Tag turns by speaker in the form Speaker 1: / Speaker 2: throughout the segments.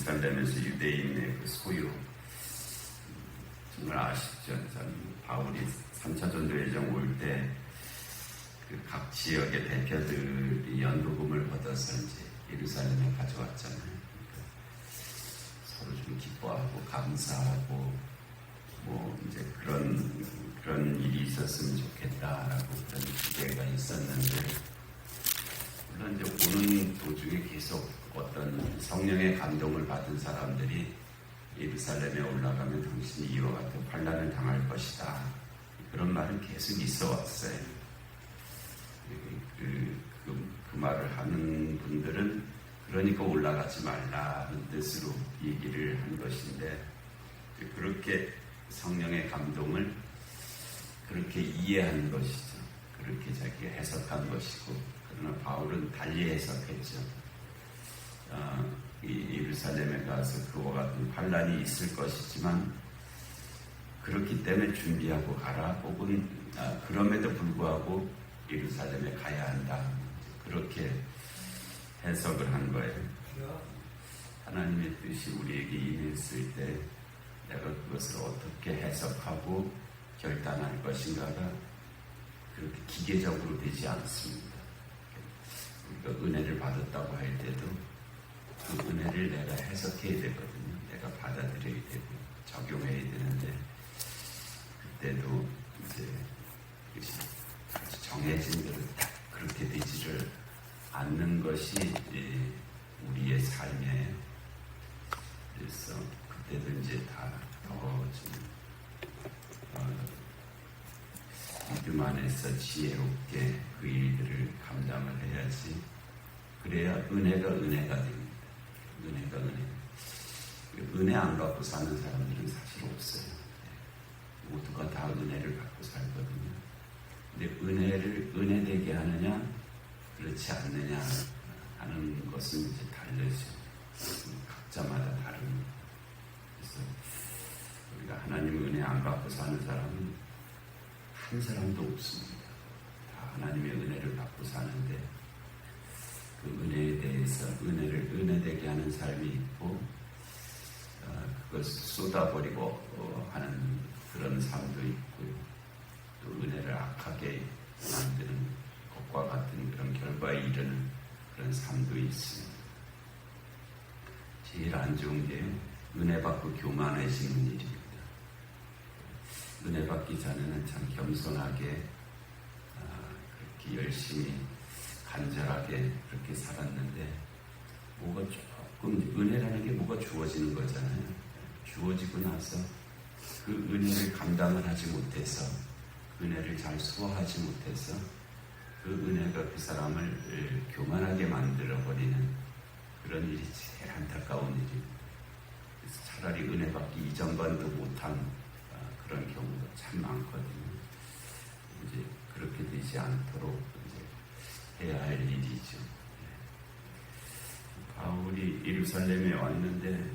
Speaker 1: 예루살렘에서 유대인의 그 소유 정말 아쉽죠. 바울이 3차 전도여정 올 때 그 각 지역의 대표들이 연도금을 받아서 이제 예루살렘에 가져왔잖아요. 그러니까 서로 좀 기뻐하고 감사하고 뭐 이제 그런 일이 있었으면 좋겠다라고 그런 기대가 있었는데, 물론 이제 오는 도중에 계속 어떤 성령의 감동을 받은 사람들이 예루살렘에 올라가면 당신이 이와 같은 환난을 당할 것이다, 그런 말은 계속 있어 왔어요. 그 말을 하는 분들은 그러니까 올라가지 말라는 뜻으로 얘기를 한 것인데, 그렇게 성령의 감동을 그렇게 이해한 것이죠. 그렇게 자기가 해석한 것이고, 그러나 바울은 달리 해석했죠. 이 예루살렘에 가서 그와 같은 환난이 있을 것이지만 그렇기 때문에 준비하고 가라, 혹은 그럼에도 불구하고 예루살렘에 가야 한다, 그렇게 해석을 한 거예요. 하나님의 뜻이 우리에게 임했을 때 내가 그것을 어떻게 해석하고 결단할 것인가가 그렇게 기계적으로 되지 않습니다. 우리가 은혜를 받았다고 할 때도 그 은혜를 내가 해석해야 되거든요. 내가 받아들여야 되고 적용해야 되는데, 그때도 이제 아주 정해진 대로 딱 그렇게 되지를 않는 것이 우리의 삶이에요. 그래서 그때도 이제 다 더 믿음 안에서 지혜롭게 그 일들을 감당을 해야지. 그래야 은혜가 됩니다. 은혜가 은혜 안 받고 사는 사람들은 사실 없어요. 모두가 다 은혜를 받고 살거든요. 근데 은혜를 은혜되게 하느냐 그렇지 않느냐 하는 것은 이제 다르죠. 각자마다 다릅니다. 그래서 우리가 하나님의 은혜 안 받고 사는 사람은 한 사람도 없습니다. 다 하나님의 은혜를 받고 사는데, 그 은혜에 대해서 은혜를 은혜되게 하는 삶이 있고, 그것을 쏟아버리고 하는 그런 삶도 있고요. 또 은혜를 악하게 만드는 것과 같은 그런 결과에 이르는 그런 삶도 있습니다. 제일 안 좋은 게 은혜 받고 교만해지는 일입니다. 은혜 받기 전에는 참 겸손하게 그렇게 열심히 간절하게 그렇게 살았는데, 뭐가 조금 은혜라는 게 뭐가 주어지는 거잖아요. 주어지고 나서 그 은혜를 감당을 하지 못해서, 은혜를 잘 수호하지 못해서 그 은혜가 그 사람을 교만하게 만들어버리는 그런 일이 제일 안타까운 일입니다. 그래서 차라리 은혜 받기 이전반도 못한 그런 경우가 참 많거든요. 이제 그렇게 되지 않도록 이제 해야 할 일이죠. 바울이 예루살렘에 왔는데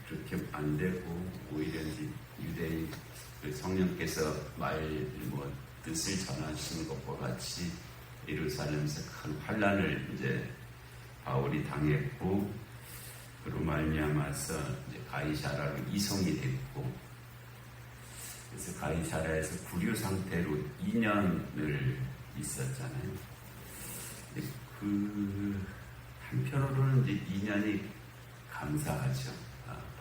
Speaker 1: 그렇게 안 되고, 오히려 이제 유대인 그 성령께서 뜻을 전하시는 것과 같이 예루살렘에서 큰 환난을 이제 바울이 당했고, 그로 말미암아서 이제 가이사라로 이송이 됐고, 그래서 가이사라에서 구류 상태로 2년을 있었잖아요. 그 한편으로는 이제 2년이 감사하죠.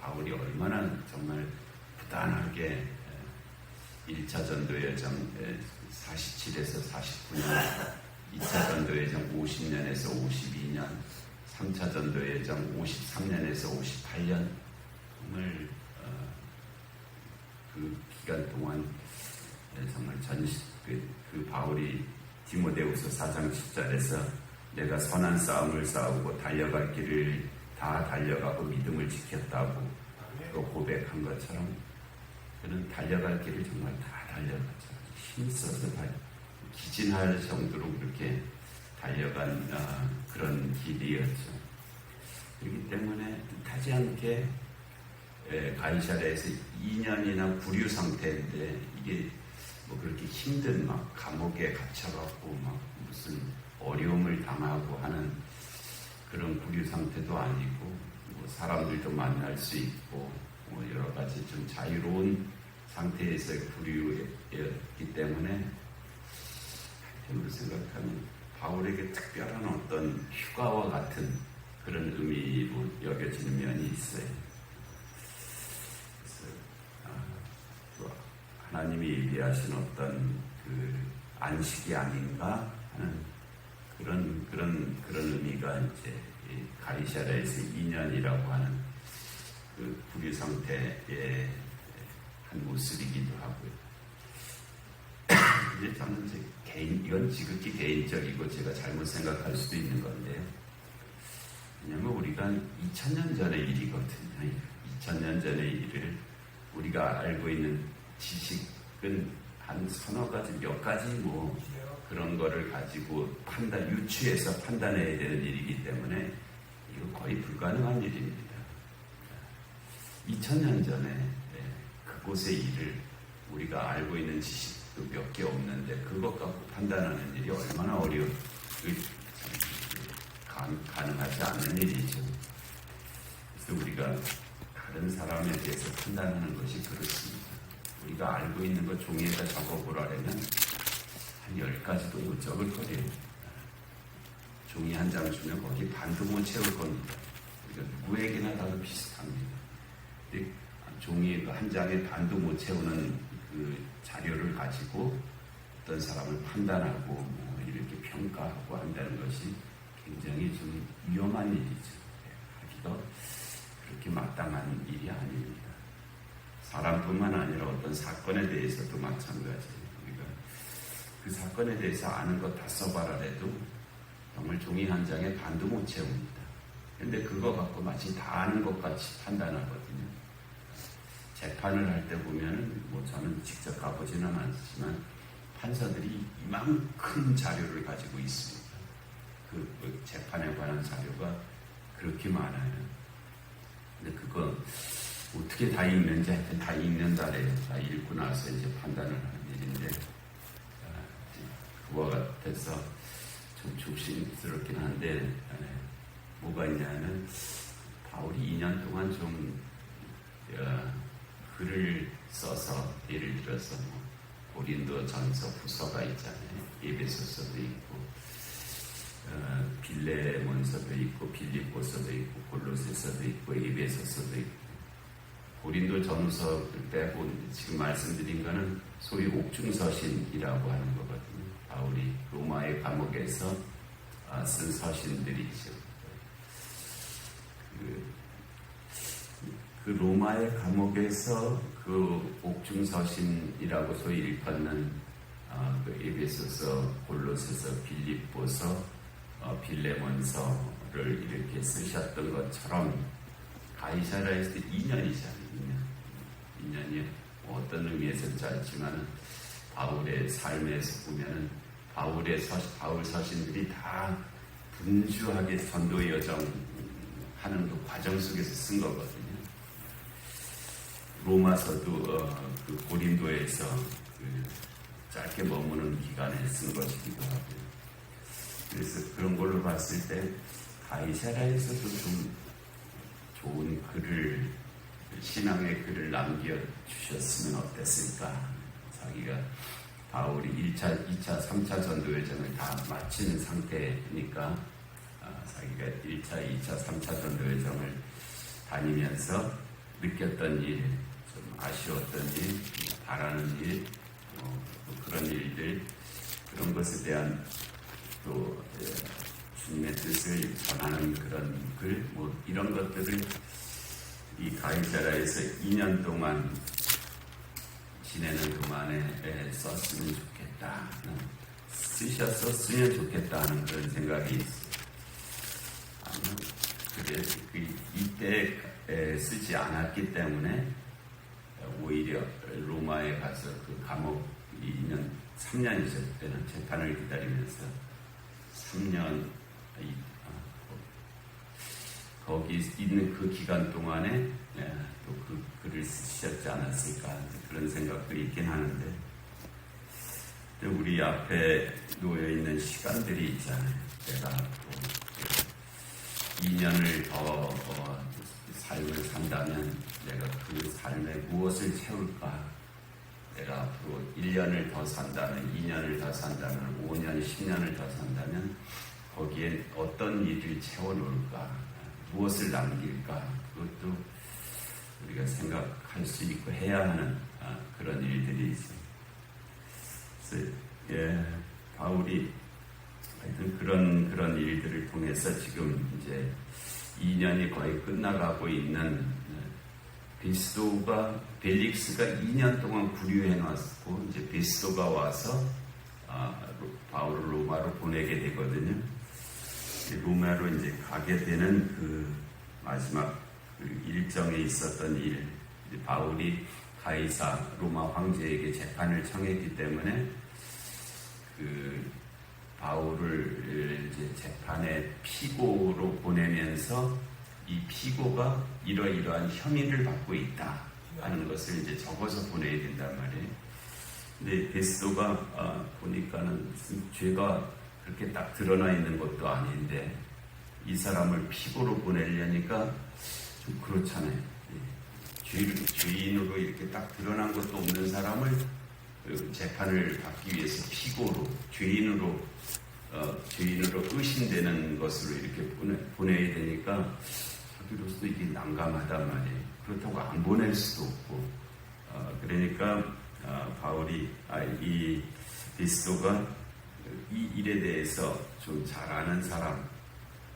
Speaker 1: 바울이 얼마나 정말 부단하게 1차 전도여정 47에서 49년, 2차 전도여정 50년에서 52년, 3차 전도여정 53년에서 58년, 정말 그 기간 동안 정말 그 바울이 디모데후서 4장 10절에서 내가 선한 싸움을 싸우고 달려갈 길을 다 달려가고 믿음을 지켰다고 또 고백한 것처럼, 그는 달려갈 길을 정말 다 달려갔죠. 힘써서 기진할 정도로 그렇게 달려간 그런 길이었죠. 그렇기 때문에 뜻하지 않게 가이사랴에서 2년이나 구류 상태인데, 이게 뭐 그렇게 힘든 막 감옥에 갇혀갖고 막 무슨 어려움을 당하고 하는 그런 구류 상태도 아니고, 뭐 사람들도 만날 수 있고 뭐 여러 가지 좀 자유로운 상태에서의 부류였기 때문에 한편으로 생각하면 바울에게 특별한 어떤 휴가와 같은 그런 의미로 여겨지는 면이 있어요. 그래서 하나님이 얘기하신 어떤 그 안식이 아닌가 하는 그런 의미가 이제 가이사랴에서 2년이라고 하는 그 부류 상태의 한 모습이기도 하고요. 이제 저는 이건 지극히 개인적이고 제가 잘못 생각할 수도 있는 건데요. 왜냐하면 우리가 2000년 전의 일이거든요. 2000년 전의 일을 우리가 알고 있는 지식은 한 서너 가지, 몇 가지 뭐 그런 거를 가지고 유추해서 판단해야 되는 일이기 때문에 이거 거의 불가능한 일입니다. 2000년 전에 그곳의 일을 우리가 알고 있는 지식도 몇 개 없는데 그것 갖고 판단하는 일이 얼마나 가능하지 않는 일이죠. 그래서 우리가 다른 사람에 대해서 판단하는 것이 그렇습니다. 우리가 알고 있는 것 종이에다 적어보라면 한 10가지도 못 적을 거예요. 종이 한 장 주면 거기 반도 못 채울 겁니다. 우리가 누구에게나 다도 비슷합니다. 근데 종이 한 장에 반도 못 채우는 그 자료를 가지고 어떤 사람을 판단하고 뭐 이렇게 평가하고 한다는 것이 굉장히 좀 위험한 일이죠. 하기가 그렇게 마땅한 일이 아닙니다. 사람뿐만 아니라 어떤 사건에 대해서도 마찬가지예요. 우리가 그 사건에 대해서 아는 것 다 써봐라 해도 정말 종이 한 장에 반도 못 채웁니다. 근데 그거 갖고 마치 다 아는 것 같이 판단하거든요. 재판을 할 때 보면은 뭐 저는 직접 가보지는 않지만 판사들이 이만큼 자료를 가지고 있습니다. 그 재판에 관한 자료가 그렇게 많아요. 근데 그거 어떻게 다 읽는지 하여튼 다 읽는다래요. 다 읽고 나서 이제 판단을 하는 일인데 그와 같아서 좀 조심스럽긴 한데 뭐가 있냐면 바울이 2년 동안 좀 글을 써서 예를 들어서 뭐 고린도 전서 후서가 있잖아요. 에베소서도 있고 빌레몬서도 있고 빌립보서도 있고 골로새서도 있고 에베소서도 있고 고린도 전서 빼고 지금 말씀드린 거는 소위 옥중서신이라고 하는 거거든요. 바울이 로마의 감옥에서 쓴 서신들이죠. 그 로마의 감옥에서 그 옥중서신이라고 소위 일컫는 그 에베소서, 골로새서, 빌립보서, 빌레몬서를 이렇게 쓰셨던 것처럼 가이사랴에서 2년이잖아요. 2년이 어떤 의미에서 짧지만 바울의 삶에서 보면은 바울 서신들이 다 분주하게 전도 여정 하는 그 과정 속에서 쓴 거거든요. 로마서도 그 고린도에서 그 짧게 머무는 기간에 쓴 것이기도 하고요. 그래서 그런 걸로 봤을 때 가이사랴에서도 좀 좋은 글을 신앙의 글을 남겨주셨으면 어땠을까. 자기가 바울이 1차, 2차, 3차 전도 여정을 다 마친 상태니까 자기가 1차, 2차, 3차 전도 여정을 다니면서 느꼈던 일, 좀 아쉬웠던 일, 바라는 일, 그런 일들, 그런 것에 대한 또 주님의 뜻을 전하는 그런 글, 뭐 이런 것들을 이 가이사랴에서 2년 동안 지내는 동안에 썼으면 좋겠다, 쓰셨었으면 좋겠다 하는 그런 생각이 있어요. 그래서 이때 쓰지 않았기 때문에 오히려 로마에 가서 그 감옥 2년, 3년이죠. 그때는 재판을 기다리면서 3년 거기 있는 그 기간 동안에 또 그 글을 쓰셨지 않았을까 그런 생각도 있긴 하는데 우리 앞에 놓여 있는 시간들이 있잖아요. 내가 또 2년을 더 삶을 산다면 내가 그 삶에 무엇을 채울까? 내가 앞으로 1년을 더 산다면, 2년을 더 산다면, 5년, 10년을 더 산다면 거기에 어떤 일을 채워놓을까? 무엇을 남길까? 그것도 우리가 생각할 수 있고 해야 하는 그런 일들이 있어요. 그래서 바울이 하여튼 그런 일들을 통해서 지금 이제 2년이 거의 끝나가고 있는 벨릭스가 2년 동안 구류해 놨고 이제 베스도가 와서 바울을 로마로 보내게 되거든요. 로마로 이제 가게 되는 그 마지막 그 일정에 있었던 일, 바울이 가이사 로마 황제에게 재판을 청했기 때문에 그 바울을 이제 재판의 피고로 보내면서 이 피고가 이러이러한 혐의를 받고 있다 하는 것을 이제 적어서 보내야 된단 말이에요. 근데 베스도가 보니까는 죄가 그렇게 딱 드러나 있는 것도 아닌데 이 사람을 피고로 보내려니까 좀 그렇잖아요. 죄인으로 이렇게 딱 드러난 것도 없는 사람을 재판을 받기 위해서 피고로 죄인으로 의심되는 것으로 이렇게 보내야 되니까 자기로서도 이게 난감하단 말이에요. 그렇다고 안 보낼 수도 없고 그러니까 바울이 이 베스도가 이 일에 대해서 좀 잘 아는 사람이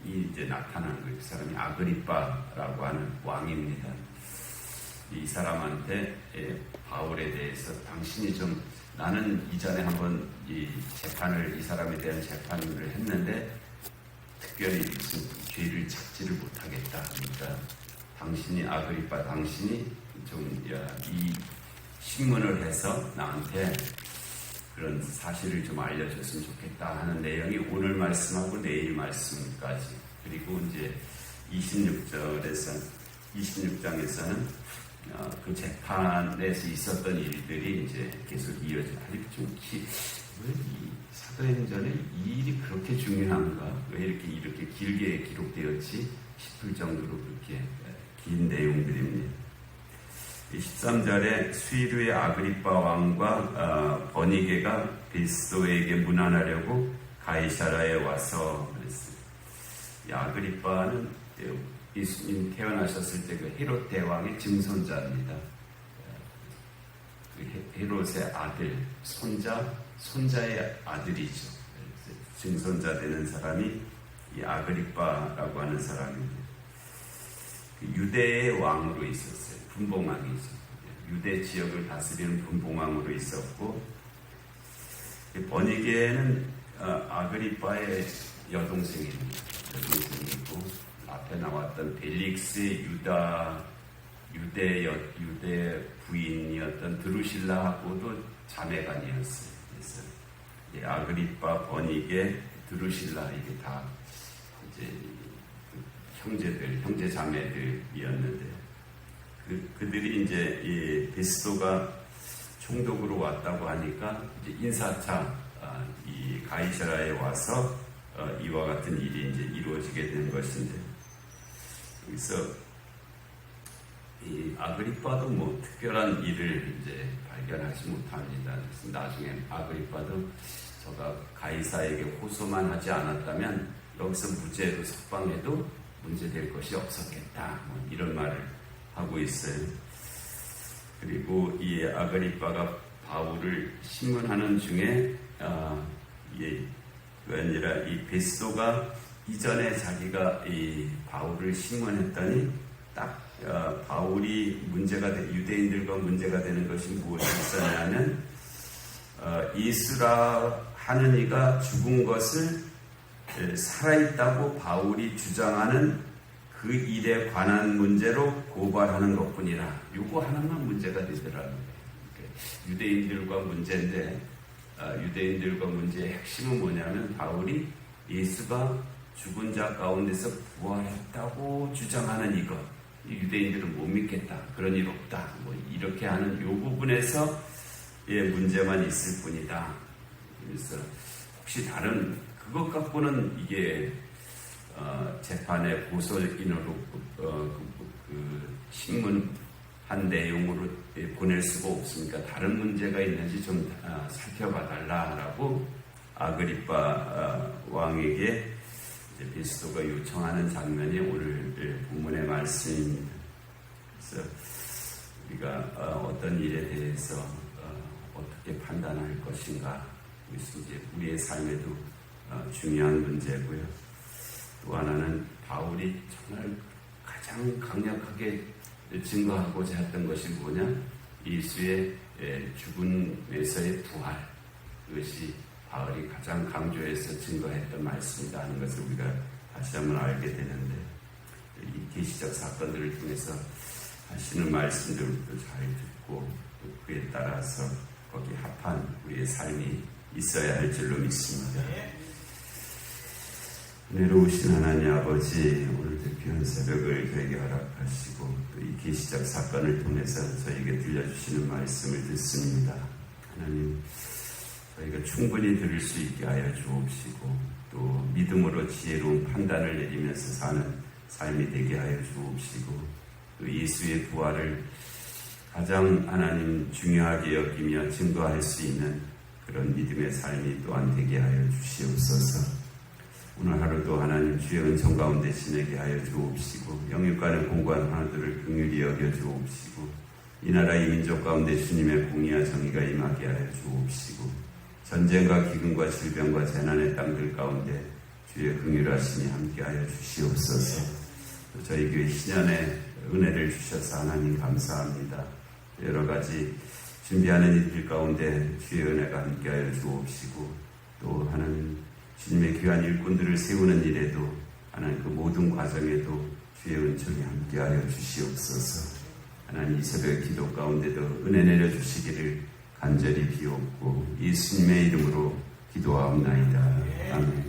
Speaker 1: 이제 나타난 거예요. 그 사람이 아그리빠라고 하는 왕입니다. 이 사람한테 바울에 대해서 당신이 좀 나는 이전에 한번 이 사람에 대한 재판을 했는데 특별히 무슨 죄를 찾지를 못하겠다. 그러니까 당신이 아그리빠 당신이 좀 이 신문을 해서 나한테 그런 사실을 좀 알려줬으면 좋겠다 하는 내용이 오늘 말씀하고 내일 말씀까지 그리고 이제 26장에서는 그 재판에서 있었던 일들이 이제 계속 이어져. 왜 이 사도행전에 이 일이 그렇게 중요한가? 왜 이렇게 길게 기록되었지? 싶을 정도로 그렇게 긴 내용들입니다. 13절에 수이루의 아그리빠 왕과 버니게가 베스도에게 문안하려고 가이사라에 와서 그랬어요. 이 아그리빠는 예수님 태어나셨을 때 그 헤롯 대왕의 증손자입니다. 그 헤롯의 아들, 손자의 아들이죠. 증손자 되는 사람이 이 아그리빠라고 하는 사람입니다. 그 유대의 왕으로 있었어요. 분봉왕이죠. 유대 지역을 다스리는 분봉왕으로 있었고 버니게는 아그리빠의 여동생이고 앞에 나왔던 벨릭스의 유대 부인이었던 드루실라하고도 자매간이었어요. 그래서 아그리빠, 버니게, 드루실라 이게 다 이제 형제 자매들이었는데 그들이 이제 이 베스도가 총독으로 왔다고 하니까 이제 인사차 이 가이사라에 와서 이와 같은 일이 이제 이루어지게 된 것인데 그래서 이 아그리빠도 뭐 특별한 일을 이제 발견하지 못합니다. 그래서 나중에 아그리빠도 저가 가이사에게 호소만 하지 않았다면 여기서 무죄로 석방해도 문제될 것이 없었겠다. 뭐 이런 말을 하고 있어요. 그리고 이 아그리빠가 바울을 신문하는 중에 그 아니라 이 베스도가 이전에 자기가 이 바울을 신문했더니 딱 바울이 유대인들과 문제가 되는 것이 무엇이 있었냐면 예수라 하는 이가 죽은 것을 살아있다고 바울이 주장하는 그 일에 관한 문제로 고발하는 것뿐이라. 요거 하나만 문제가 되더라는 거예요. 유대인들과 문제인데 유대인들과 문제의 핵심은 뭐냐면 바울이 예수가 죽은 자 가운데서 부활했다고 주장하는 이것. 유대인들은 못 믿겠다. 그런 일 없다. 뭐 이렇게 하는 요 부분에서 문제만 있을 뿐이다. 그래서 혹시 다른 그것 갖고는 이게 재판의 고소인으로 신문 한 내용으로 보낼 수가 없으니까 다른 문제가 있는지 좀 살펴봐 달라라고 아그리빠 왕에게 베스도가 요청하는 장면이 오늘 본문의 말씀입니다. 그래서 우리가 어떤 일에 대해서 어떻게 판단할 것인가, 이것이 이제 우리의 삶에도 중요한 문제고요. 또 하나는 바울이 정말 가장 강력하게 증거하고자 했던 것이 뭐냐? 예수의 죽음에서의 부활, 그것이 바울이 가장 강조해서 증거했던 말씀이다 하는 것을 우리가 다시 한번 알게 되는데, 이 계시적 사건들을 통해서 하시는 말씀들도 잘 듣고 또 그에 따라서 거기에 합한 우리의 삶이 있어야 할 줄로 믿습니다. 은혜로우신 하나님 아버지, 오늘도 귀한 새벽을 되게 허락하시고 또 이 계시적 사건을 통해서 저희에게 들려주시는 말씀을 듣습니다. 하나님, 저희가 충분히 들을 수 있게 하여 주옵시고 또 믿음으로 지혜로운 판단을 내리면서 사는 삶이 되게 하여 주옵시고 또 예수의 부활을 가장 하나님 중요하게 여기며 증거할 수 있는 그런 믿음의 삶이 또한 되게 하여 주시옵소서. 오늘 하루도 하나님 주의 은총 가운데 지내게 하여 주옵시고 영육간의 공고한 하나들을 긍휼히 여겨 주옵시고 이 나라 이 민족 가운데 주님의 공의와 정의가 임하게 하여 주옵시고 전쟁과 기근과 질병과 재난의 땅들 가운데 주의 긍휼하심이 함께하여 주시옵소서. 또 저희 교회 신년의 은혜를 주셔서 하나님 감사합니다. 여러 가지 준비하는 일들 가운데 주의 은혜가 함께하여 주옵시고 또 하나님 주님의 귀한 일꾼들을 세우는 일에도 하나님 그 모든 과정에도 주의 은총이 함께하여 주시옵소서. 하나님 이 새벽 기도 가운데도 은혜 내려주시기를 간절히 비옵고 예수님의 이름으로 기도하옵나이다. 아멘.